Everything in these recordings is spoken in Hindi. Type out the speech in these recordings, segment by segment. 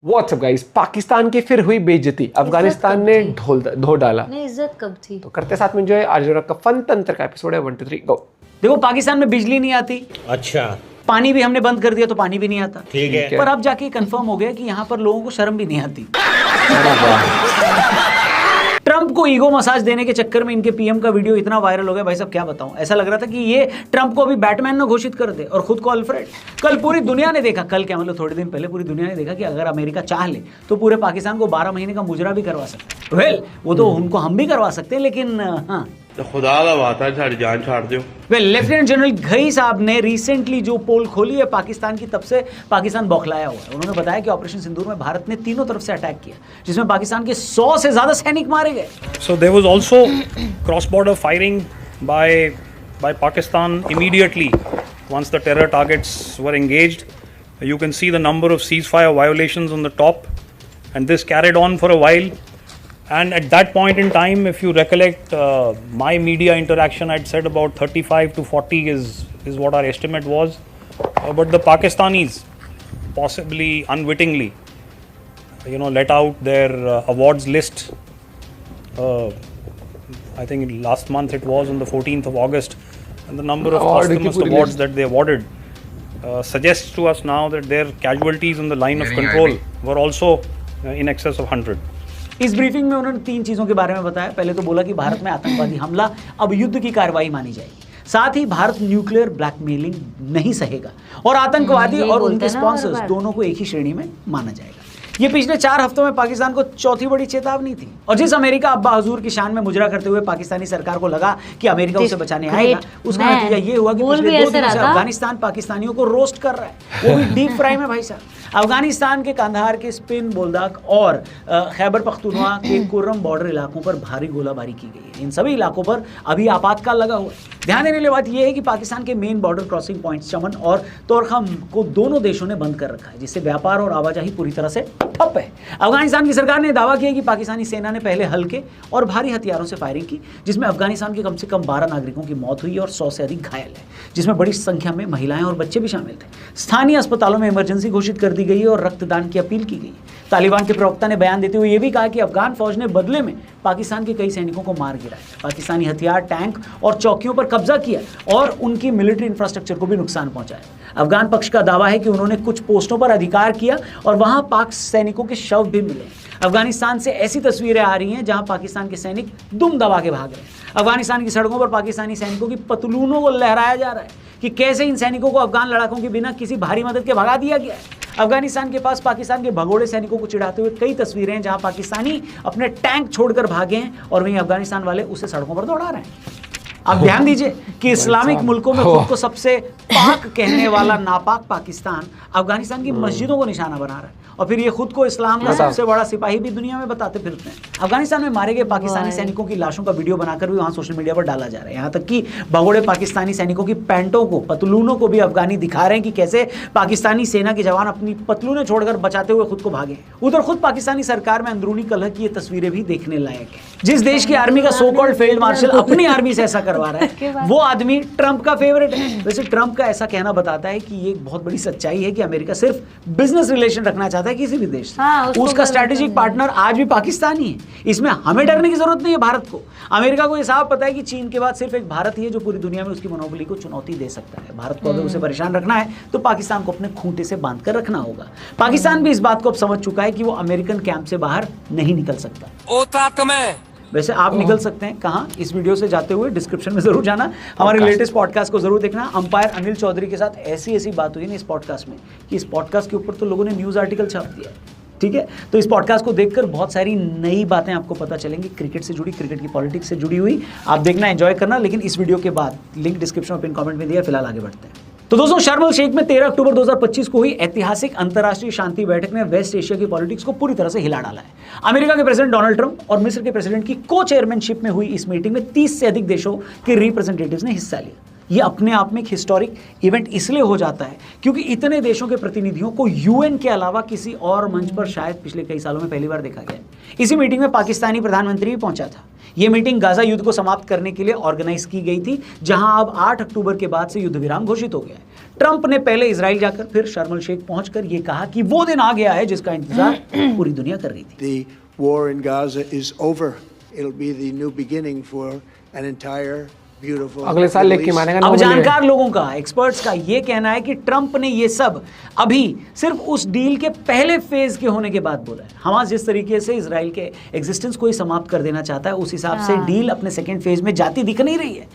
व्हाट्सअप गाइस, पाकिस्तान की फिर हुई बेइज्जती, अफगानिस्तान ने धो डाला। नहीं, इज्जत कब थी? तो करते साथ में जो है आज का फन तंत्र का एपिसोड है 1 2 3 गो। देखो, पाकिस्तान में बिजली नहीं आती, अच्छा, पानी भी हमने बंद कर दिया तो पानी भी नहीं आता। ठीक है। पर अब जाके कंफर्म हो गया कि यहाँ पर लोगों को शर्म भी नहीं आती। ट्रंप को ईगो मसाज देने के चक्कर में इनके पीएम का वीडियो इतना वायरल हो गया, भाई साहब क्या बताऊं। ऐसा लग रहा था कि ये ट्रंप को अभी बैटमैन ने घोषित कर दे और खुद को अल्फ्रेड। कल पूरी दुनिया ने देखा, कल क्या मतलब थोड़े दिन पहले पूरी दुनिया ने देखा कि अगर अमेरिका चाह ले तो पूरे पाकिस्तान को 12 महीने का मुजरा भी करवा सकते। वेल, वो तो उनको हम भी करवा सकते हैं, लेकिन हाँ, तो खुदा का वास्ता सारी जान छाड़ दो। वेल, लेफ्टिनेंट जनरल घई साहब ने रिसेंटली जो पोल खोली है पाकिस्तान की, तब से पाकिस्तान बौखलाया हुआ है। उन्होंने बताया कि ऑपरेशन सिंदूर में भारत ने तीनों तरफ से अटैक किया, जिसमें पाकिस्तान के 100 से ज्यादा सैनिक मारे गए। So there was also cross-border firing by Pakistan immediately once the terror targets were engaged. You can see the number of ceasefire violations on the top, and this carried on for a while. And at that point in time, if you recollect my media interaction, I'd said about 35 to 40 is what our estimate was. But the Pakistanis, possibly unwittingly, let out their awards list. I think last month it was on the 14th of August, and the number of posthumous awards that they awarded suggests to us now that their casualties on the line of control were also in excess of 100. इस ब्रीफिंग में उन्होंने 3 चीजों के बारे में बताया। पहले तो बोला कि भारत में आतंकवादी हमला अब युद्ध की कार्रवाई मानी जाएगी, साथ ही भारत न्यूक्लियर ब्लैकमेलिंग नहीं सहेगा और आतंकवादी और उनके स्पॉन्सर्स दोनों को एक ही श्रेणी में माना जाएगा। ये पिछले 4 हफ्तों में पाकिस्तान को चौथी बड़ी चेतावनी थी। और जिस अमेरिका अब्बा हजूर की शान में मुजरा करते हुए पाकिस्तानी सरकार को लगा कि अमेरिका उसे बचाने आएगा, उसका नतीजा ये हुआ कि पिछले 2 दिनों से अफगानिस्तान पाकिस्तानियों को रोस्ट कर रहा है, वो भी डीप फ्राई में। भाई साहब, अफगानिस्तान के कंधार के स्पिन बोल्दाक और खैबर पख्तूनख्वा के कुर्रम बॉर्डर इलाकों पर भारी गोलाबारी की गई है। इन सभी इलाकों पर अभी आपातकाल लगा हुआ है। ध्यान देने वाली बात यह है कि पाकिस्तान के मेन बॉर्डर क्रॉसिंग पॉइंट्स चमन और तोरखम को दोनों देशों ने बंद कर रखा है, जिससे व्यापार और आवाजाही पूरी तरह से ठप है। अफगानिस्तान की सरकार ने दावा किया कि पाकिस्तानी सेना ने पहले हल्के और भारी हथियारों से फायरिंग की, जिसमें अफगानिस्तान के कम से कम 12 नागरिकों की मौत हुई और 100 से अधिक घायल है, जिसमें बड़ी संख्या में महिलाएं और बच्चे भी शामिल थे। स्थानीय अस्पतालों में इमरजेंसी घोषित कर दी गई और रक्तदान की अपील की गई। तालिबान के प्रवक्ता ने बयान देते हुए यह भी कहा कि अफगान फौज ने बदले में पाकिस्तान के कई सैनिकों को मार गिराया, पाकिस्तानी हथियार, टैंक और चौकियों पर कब्जा किया और उनकी मिलिट्री इंफ्रास्ट्रक्चर को भी नुकसान पहुंचाया। अफगान पक्ष का दावा है कि उन्होंने कुछ पोस्टों पर अधिकार किया और वहां पाक सैनिकों के शव भी मिले। अफगानिस्तान से ऐसी तस्वीरें आ रही हैं जहां पाकिस्तान के सैनिक दुम दबा के भाग रहे हैं। अफगानिस्तान की सड़कों पर पाकिस्तानी सैनिकों की पतलूनों को लहराया जा रहा है कि कैसे इन सैनिकों को अफगान लड़ाकों के बिना किसी भारी मदद के भगा दिया गया है। अफगानिस्तान के पास पाकिस्तान के भगोड़े सैनिकों को चिढ़ाते हुए कई तस्वीरें हैं जहां पाकिस्तानी अपने टैंक छोड़कर भागे हैं और वहीं अफगानिस्तान वाले उसे सड़कों पर दौड़ा रहे हैं। आप ध्यान दीजिए कि इस्लामिक मुल्कों में खुद को सबसे पाक कहने वाला नापाक पाकिस्तान अफगानिस्तान की मस्जिदों को निशाना बना रहा है और फिर ये खुद को इस्लाम का सबसे बड़ा सिपाही भी दुनिया में बताते फिरते हैं। अफगानिस्तान में मारे गए पाकिस्तानी सैनिकों की लाशों का वीडियो बनाकर भी वहां सोशल मीडिया पर डाला जा रहा है। यहाँ तक कि भगोड़े पाकिस्तानी सैनिकों की पैंटों को, पतलूनों को भी अफगानी दिखा रहे हैं कि कैसे पाकिस्तानी सेना के जवान अपनी पतलूनें छोड़कर बचाते हुए खुद को भागे। उधर खुद पाकिस्तानी सरकार में अंदरूनी कलह की ये तस्वीरें भी देखने लायक है। जिस देश की आर्मी का सो कॉल्ड फील्ड मार्शल अपनी आर्मी से ऐसा करवा रहा है, वो आदमी ट्रंप का फेवरेट है। वैसे ट्रंप का ऐसा कहना बताता है कि ये बहुत बड़ी सच्चाई है कि अमेरिका सिर्फ बिजनेस रिलेशन रखना चाहता है किसी भी देश से। उसका स्ट्रेटेजिक पार्टनर आज भी पाकिस्तान ही है। इसमें हमें डरने की जरूरत नहीं है भारत को। अमेरिका को यह साफ पता है कि चीन के बाद सिर्फ एक भारत ही है जो पूरी दुनिया में उसकी मोनोपोली को चुनौती दे सकता है। भारत को अगर उसे परेशान रखना है तो पाकिस्तान को अपने खूंटे से बांध कर रखना होगा। पाकिस्तान भी इस बात को अब समझ चुका है कि वो अमेरिकन कैंप से बाहर नहीं निकल सकता। वैसे आप निकल सकते हैं कहाँ? इस वीडियो से जाते हुए डिस्क्रिप्शन में जरूर जाना, हमारे लेटेस्ट पॉडकास्ट को जरूर देखना। अंपायर अनिल चौधरी के साथ ऐसी बात हुई ना इस पॉडकास्ट में कि इस पॉडकास्ट के ऊपर तो लोगों ने न्यूज़ आर्टिकल छाप दिया है। ठीक है, तो इस पॉडकास्ट को देखकर बहुत सारी नई बातें आपको पता चलेंगी, क्रिकेट से जुड़ी, क्रिकेट की पॉलिटिक्स से जुड़ी हुई। आप देखना, एंजॉय करना। लेकिन इस वीडियो के बाद लिंक डिस्क्रिप्शन में पिन कमेंट में दिया। फिलहाल आगे बढ़ते हैं। तो दोस्तों, शर्म अल शेख में 13 अक्टूबर 2025 को हुई ऐतिहासिक अंतर्राष्ट्रीय शांति बैठक ने वेस्ट एशिया की पॉलिटिक्स को पूरी तरह से हिला डाला है। अमेरिका के प्रेसिडेंट डोनाल्ड ट्रंप और मिस्र के प्रेसिडेंट की को चेयरमैनशिप में हुई इस मीटिंग में 30 से अधिक देशों के रिप्रेजेंटेटिव्स ने हिस्सा लिया। ये अपने आप में एक हिस्टोरिक इवेंट इसलिए हो जाता है क्योंकि इतने देशों के प्रतिनिधियों को यूएन के अलावा किसी और मंच पर शायद पिछले कई सालों में पहली बार देखा गया। इसी मीटिंग में पाकिस्तानी प्रधानमंत्री भी पहुंचा था। ये मीटिंग गाजा युद्ध को समाप्त करने के लिए ऑर्गेनाइज की गई थी, जहां अब 8 अक्टूबर के बाद से युद्ध विराम घोषित हो गया है। ट्रंप ने पहले इजराइल जाकर फिर शर्म अल शेख पहुंचकर ये कहा कि वो दिन आ गया है जिसका इंतजार पूरी दुनिया कर रही थी। The war in Gaza is over. It'll be the new beginning for an entire beautiful अगले साल Middle लेके East. मानेगा अब जानकार लोगों का, एक्सपर्ट्स का ये कहना है कि ट्रंप ने ये सब अभी सिर्फ उस डील के पहले फेज के होने के बाद बोला है। हमास जिस तरीके से इजराइल के एग्जिस्टेंस को ही समाप्त कर देना चाहता है, उस हिसाब से डील अपने सेकंड फेज में जाती दिख नहीं रही है।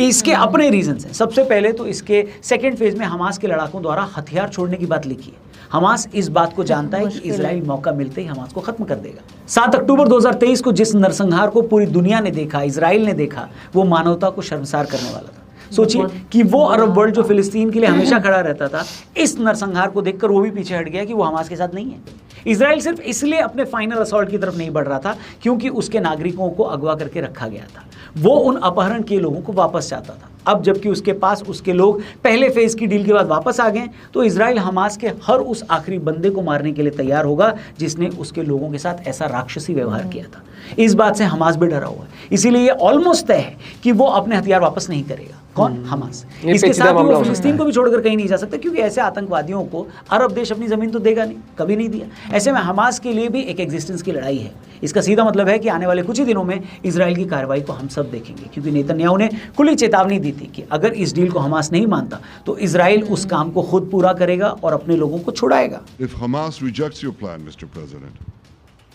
इसके अपने रीजंस हैं। सबसे पहले तो इसके सेकंड फेज में हमास के लड़ाकों द्वारा हथियार छोड़ने की बात लिखी है। हमास इस बात को जानता है कि इजराइल मौका मिलते ही हमास को खत्म कर देगा। 7 अक्टूबर 2023 को जिस नरसंहार को पूरी दुनिया ने देखा, इजराइल ने देखा, वो मानवता को शर्मसार करने वाला था। सोचिए कि वो अरब वर्ल्ड जो फिलिस्तीन के लिए हमेशा खड़ा रहता था, इस नरसंहार को देखकर वो भी पीछे हट गया कि वो हमास के साथ नहीं है। इजराइल सिर्फ इसलिए अपने फाइनल असॉल्ट की तरफ नहीं बढ़ रहा था क्योंकि उसके नागरिकों को अगवा करके रखा गया था। वो उन अपहरण किए लोगों को वापस चाहता था। अब जबकि उसके पास उसके लोग पहले फेज की डील के बाद वापस आ गए, तो इजराइल हमास के हर उस आखिरी बंदे को मारने के लिए तैयार होगा जिसने उसके लोगों के साथ ऐसा राक्षसी व्यवहार किया था। इस बात से हमास भी डरा हुआ है, इसीलिए ये ऑलमोस्ट तय है कि वो अपने हथियार वापस नहीं करेगा। कौन? हमास। इसके साथ ही वो फिलिस्तीन को भी छोड़कर कहीं नहीं जा सकता क्योंकि ऐसे आतंकवादियों को अरब देश अपनी जमीन तो देगा नहीं, कभी नहीं दिया। ऐसे में हमास के लिए भी एक एग्जिस्टेंस की लड़ाई है। इसका सीधा मतलब है कि आने वाले कुछ ही दिनों में इजराइल की कार्रवाई को हम सब देखेंगे, क्योंकि नेतन्याहू ने खुली चेतावनी दी थी कि अगर इस डील को हमास नहीं मानता तो इजराइल उस काम को खुद पूरा करेगा और अपने लोगों को छुड़ाएगा। If Hamas rejects your plan, Mr. President,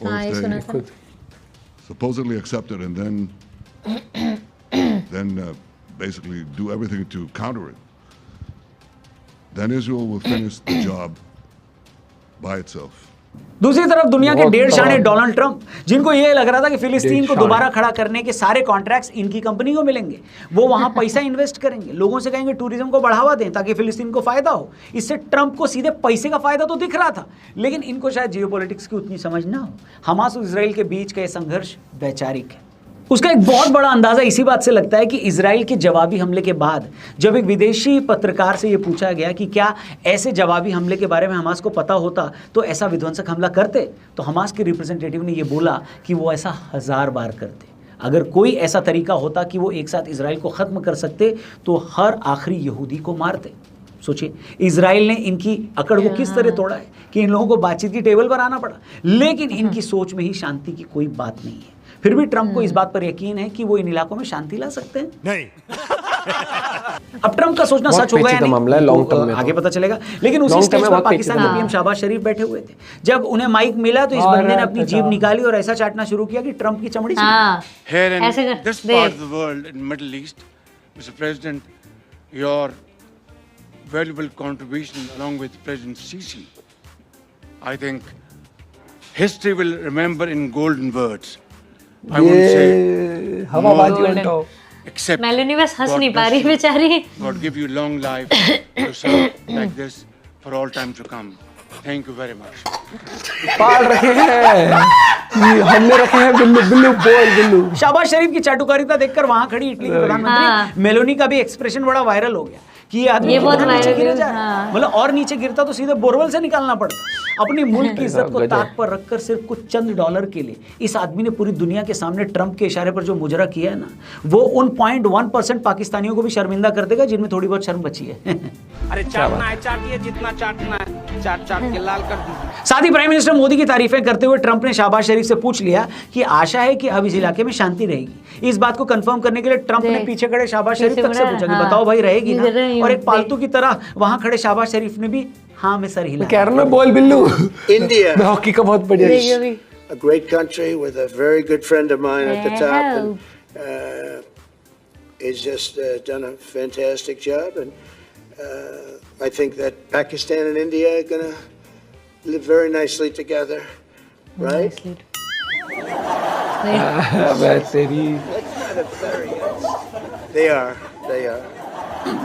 or हाँ, ये if सुना they था। supposedly accept it and then basically do everything to counter it, then Israel will finish the job by itself. दूसरी तरफ दुनिया के बहुत 1.5 शाणे बड़ा। डोनाल्ड ट्रंप, जिनको ये लग रहा था कि फिलिस्तीन को 1.5 दोबारा खड़ा करने के सारे कॉन्ट्रैक्ट्स इनकी कंपनी को मिलेंगे, वो वहां पैसा इन्वेस्ट करेंगे, लोगों से कहेंगे टूरिज्म को बढ़ावा दें ताकि फिलिस्तीन को फायदा हो। इससे ट्रंप को सीधे पैसे का फायदा तो दिख रहा था, लेकिन इनको शायद जियोपॉलिटिक्स की उतनी समझ ना हो। हमास और इजराइल के बीच का ये संघर्ष वैचारिक है। उसका एक बहुत बड़ा अंदाजा इसी बात से लगता है कि इजराइल के जवाबी हमले के बाद जब एक विदेशी पत्रकार से ये पूछा गया कि क्या ऐसे जवाबी हमले के बारे में हमास को पता होता तो ऐसा विध्वंसक हमला करते, तो हमास के रिप्रेजेंटेटिव ने ये बोला कि वो ऐसा 1000 बार करते। अगर कोई ऐसा तरीका होता कि वो एक साथ इजराइल को ख़त्म कर सकते तो हर आखिरी यहूदी को मारते। सोचिए, इजराइल ने इनकी अकड़ को किस तरह तोड़ा है कि इन लोगों को बातचीत की टेबल पर आना पड़ा, लेकिन इनकी सोच में ही शांति की कोई बात नहीं है। फिर भी ट्रंप को इस बात पर यकीन है कि वो इन इलाकों में शांति ला सकते हैं। नहीं। अब ट्रंप का सोचना बहुत सच होगा या पेचीदा मामला है, नहीं लॉन्ग टर्म तो में आगे तो। पता चलेगा। लेकिन उसी लॉन्ग टर्म स्टेज में पर बहुत पाकिस्तान के पेचीदा पीएम शहबाज शरीफ बैठे हुए थे। जब उन्हें माइक मिला तो इस बंदे ने अपनी जीभ निकाली और ऐसा चाटना शुरू किया कि ट्रंप की चमड़ी छिल हाँ, Here in ऐसे कर this देख। part of the world, in Middle East, Mr. President, your valuable contribution along with President Sisi, I think history will remember in golden words. I won't say ये हवाबाजी Golden. on top. except Meloni बस हंस God नहीं पा bless रही you. बेचारी। God give you long life to serve like this for all time to come. Thank you very much. पाल रखे हैं, ये हमने रखे हैं बिल्लू बिल्लू बोल बिल्लू। शहबाज शरीफ की चाटुकारिता देखकर वहां खड़ी इटली की हाँ। प्रधानमंत्री मेलोनी का भी एक्सप्रेशन बड़ा वायरल हो गया कि ये आदमी ये बहुत कितना नीचे वायरल गिरा है, जा रहा है। हाँ। मतलब और नीचे गिरता तो सीधे बोरवेल से निकालना पड़ता। अपनी मुल्क की इज्जत को गजब। ताक पर रखकर सिर्फ कुछ चंद डॉलर के लिए इस आदमी ने पूरी दुनिया के सामने ट्रंप के इशारे पर जो मुजरा किया है ना, वो उन 0.1% पाकिस्तानियों को भी शर्मिंदा कर देगा जिनमें थोड़ी बहुत शर्म बची है। अरे चाटना है चाटिए, जितना चाटना है चाट चाट के लाल कर दीजिए। साथ ही प्राइम मिनिस्टर मोदी की तारीफें करते हुए ट्रंप ने शहबाज शरीफ से पूछ लिया कि आशा है कि अब इस इलाके में शांति रहेगी। इस बात को कंफर्म करने के लिए ट्रंप ने देख, पीछे खड़े शहबाज शरीफ पीछे तक से खड़ा, पूछा कि हाँ। बताओ भाई रहेगी ना, इधर ही और एक हूँ, पालतू की तरह वहां खड़े शहबाज शरीफ ने भी हाँ में सर हिला। कह रहा ना बोल बिल्लू। India, मैं हॉकी का बहुत बढ़िया। देखिए अभी। a great country with a very good friend of mine at the top, and he's just done a fantastic job. And I think that Pakistan and India are going to live very nicely together, right? मैं तेरी They are. They are.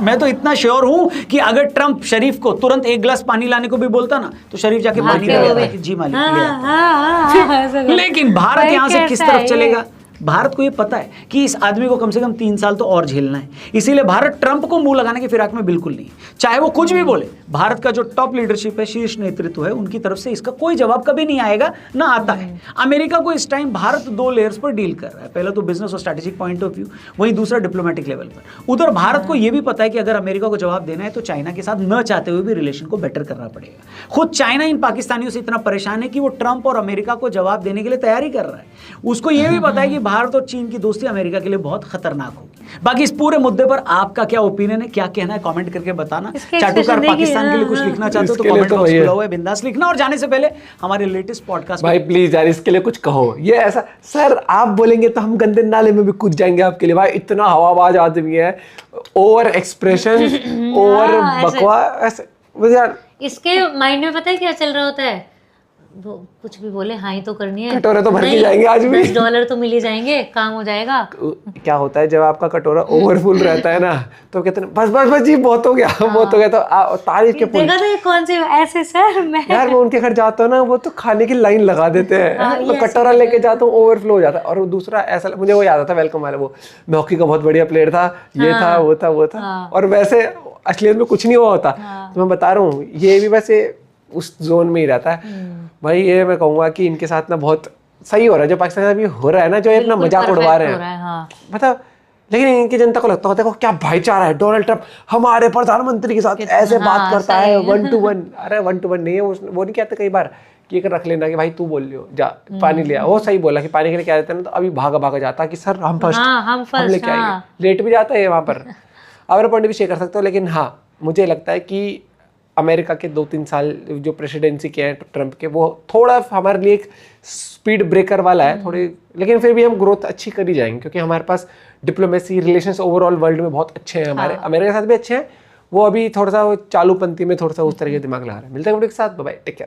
मैं तो इतना श्योर हूं कि अगर ट्रंप शरीफ को तुरंत एक गिलास पानी लाने को भी बोलता ना तो शरीफ जाके पानी ले हाँ, आता वो कि जी मालिक ले हाँ, आता। हाँ, हाँ, ऐसा कर। लेकिन भारत भाई यहाँ से किस कैसा तरफ है चलेगा, भारत को ये पता है कि इस आदमी को कम से कम 3 साल तो और झेलना है, इसीलिए भारत ट्रंप को मुंह लगाने की फिराक में बिल्कुल नहीं, चाहे वो कुछ भी बोले। भारत का जो टॉप लीडरशिप है, शीर्ष नेतृत्व है, उनकी तरफ से इसका कोई जवाब कभी नहीं आएगा, ना आता है। अमेरिका को इस टाइम भारत 2 लेयर्स पर डील कर रहा है, पहला तो बिजनेस और स्ट्रैटेजिक पॉइंट ऑफ व्यू, वहीं दूसरा डिप्लोमेटिक लेवल पर। उधर भारत को यह भी पता है कि अगर अमेरिका को जवाब देना है तो चाइना के साथ न चाहते हुए भी रिलेशन को बेटर करना पड़ेगा। खुद चाइना इन पाकिस्तानियों से इतना परेशान है कि वो ट्रंप और अमेरिका को जवाब देने के लिए तैयारी कर रहा है। उसको यह भी पता है कि भारत और चीन की दोस्ती अमेरिका के लिए बहुत खतरनाक होगी। बाकी इस पूरे मुद्दे पर आपका क्या ओपिनियन है, क्या कहना है, कमेंट करके बताना। चाटुकार पाकिस्तान के लिए कुछ लिखना चाहते हो तो कमेंट बॉक्स खुला हुआ है, बिंदास लिखना। और जाने से पहले हमारे लेटेस्ट पॉडकास्ट भाई प्लीज यार इसके लिए कुछ कहो। ये ऐसा सर आप बोलेंगे तो हम गंदे नाले में भी कूद जाएंगे आपके लिए। भाई इतना हवाबाज आदमी है, ओवर एक्सप्रेशन, ओवर बकवास ऐसे। मुझे यार इसके माइंड में पता है क्या चल रहा होता है, वो कुछ भी बोले हाँ ही तो करनी है, कटोरे तो भर के जाएंगे आज भी, $10 तो मिल ही जाएंगे, काम हो जाएगा। क्या होता है जब आपका कटोरा ओवरफुल रहता है ना तो कहते हैं बस बस बस जी बहुत हो गया, बहुत हो गया। तो तारीफ के देखा था ये कौन से ऐसे सर मैं यार मैं उनके घर जाता हूँ ना, वो तो खाने की लाइन लगा देते हैं। मैं कटोरा लेके जाता हूँ, ओवरफ्लो हो जाता है। और दूसरा ऐसा मुझे वो याद आता वेलकम वाला, वो हॉकी का बहुत बढ़िया प्लेयर था, ये था वो था वो था, और वैसे असलियत में कुछ नहीं हुआ होता। तो मैं बता रहा हूँ ये भी वैसे उस जोन में ही रहता है। भाई ये मैं कहूँगा कि इनके साथ ना बहुत सही हो रहा है जो पाकिस्तान में अभी हो रहा है ना, जो ये अपना मजाक उड़वा रहे हैं मतलब। लेकिन इनकी जनता को लगता है देखो क्या भाईचारा है, डोनाल्ड ट्रंप हमारे प्रधानमंत्री के साथ ऐसे बात करता है 1 to 1। अरे 1 to 1 नहीं है वो नहीं कहते कई बार कि रख लेना कि भाई तू बोल लियो जा पानी लिया। वो सही बोला कि पानी के लिए क्या देते हैं ना, तो अभी भागा भागा जाता कि सर हम फर्स्ट हम लेके आएंगे। लेट भी जाता है वहाँ पर, आप पॉइंट भी शेयर कर सकते हो। लेकिन हाँ मुझे लगता है कि अमेरिका के 2-3 साल जो प्रेसिडेंसी के हैं ट्रंप के, वो थोड़ा हमारे लिए एक स्पीड ब्रेकर वाला है थोड़ी। लेकिन फिर भी हम ग्रोथ अच्छी कर ही जाएंगे क्योंकि हमारे पास डिप्लोमेसी रिलेशंस ओवरऑल वर्ल्ड में बहुत अच्छे हैं हमारे। अमेरिका के साथ भी अच्छे हैं, वो अभी थोड़ा सा चालू पंथी में थोड़ा सा उस तरह के दिमाग लगा रहे हैं। मिलते हैं एक साथ, बाय टेक केयर।